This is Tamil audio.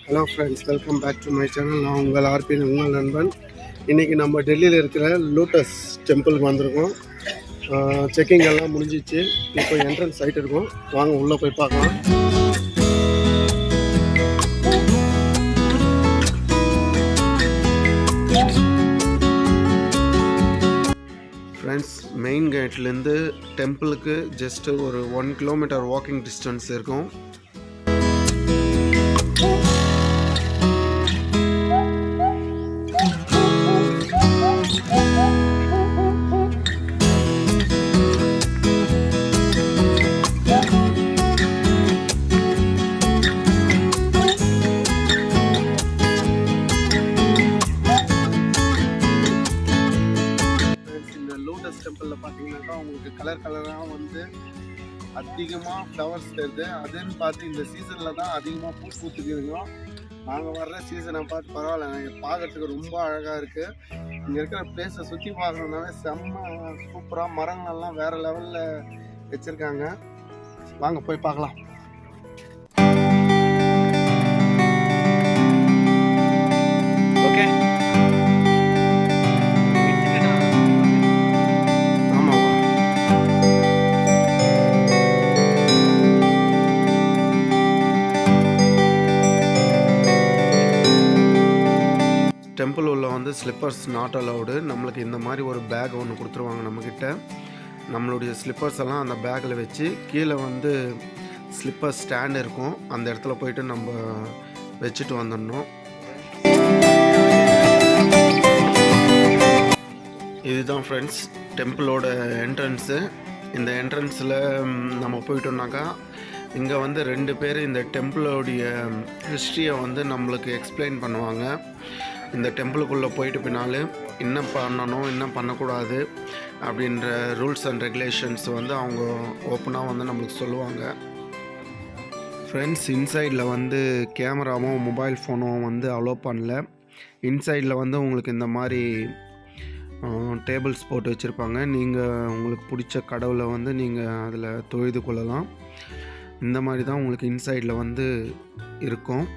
Hello friends, welcome back to my channel. நான் உங்கள் ஆர்பின், உங்கள் நண்பன். இன்றைக்கி நம்ம டெல்லியில் இருக்கிற லோட்டஸ் டெம்பிளுக்கு வந்திருக்கோம். செக்கிங் எல்லாம் முடிஞ்சிச்சு. இப்போ என்ட்ரன்ஸ் சைட் இருக்கும், வாங்க உள்ளே போய் பார்க்கலாம். ஃப்ரெண்ட்ஸ், மெயின் கேட்லேருந்து டெம்பிளுக்கு ஜஸ்ட்டு ஒரு 1 கிலோமீட்டர் வாக்கிங் டிஸ்டன்ஸ் இருக்கும். டெம்பிளில் பார்த்தீங்கன்னாக்கா உங்களுக்கு கலராக வந்து அதிகமாக ஃப்ளவர்ஸ் தெரியுது. அதுன்னு பார்த்து இந்த சீசனில் தான் அதிகமாக பூத்துக்குதுங்க. நாங்கள் வர்ற சீசனை பார்த்து பரவாயில்ல, நாங்கள் பார்க்குறதுக்கு ரொம்ப அழகாக இருக்குது. இங்கே இருக்கிற பிளேஸை சுற்றி பார்க்கணுன்னாவே செம்ம சூப்பராக மரங்கள்லாம் வேறு லெவலில் வச்சுருக்காங்க. வாங்க போய் பார்க்கலாம். டெம்பிள் உள்ள வந்து ஸ்லிப்பர்ஸ் நாட் அலவுடு. நம்மளுக்கு இந்த மாதிரி ஒரு பேக் ஒன்று கொடுத்துருவாங்க நம்மக்கிட்ட. நம்மளுடைய ஸ்லிப்பர்ஸ் எல்லாம் அந்த பேக்கில் வச்சு கீழே வந்து ஸ்லிப்பர் ஸ்டாண்ட் இருக்கும், அந்த இடத்துல போயிட்டு நம்ம வச்சுட்டு வந்துடணும். இதுதான் ஃப்ரெண்ட்ஸ் டெம்பிளோட என்ட்ரன்ஸு. இந்த என்ட்ரன்ஸில் நம்ம போயிட்டோம்னாக்கா இங்கே வந்து 2 பேர் இந்த டெம்பிளோடைய ஹிஸ்ட்ரியை வந்து நம்மளுக்கு எக்ஸ்பிளைன் பண்ணுவாங்க. இந்த டெம்பிளுக்குள்ளே போயிட்டு பின்னாலே என்ன பண்ணணும் என்ன பண்ணக்கூடாது அப்படின்ற ரூல்ஸ் அண்ட் ரெகுலேஷன்ஸ் வந்து அவங்க ஓப்பனாக வந்து நம்மளுக்கு சொல்லுவாங்க. ஃப்ரெண்ட்ஸ், இன்சைடில் வந்து கேமராவும் மொபைல் ஃபோனும் வந்து அலோவ் பண்ணல. இன்சைடில் வந்து உங்களுக்கு இந்த மாதிரி டேபிள்ஸ் போட்டு வச்சுருப்பாங்க. நீங்கள் உங்களுக்கு பிடிச்ச கடவுளை வந்து நீங்கள் அதில் தொழுது கொள்ளலாம். இந்த மாதிரி தான் உங்களுக்கு இன்சைடில் வந்து இருக்கும்.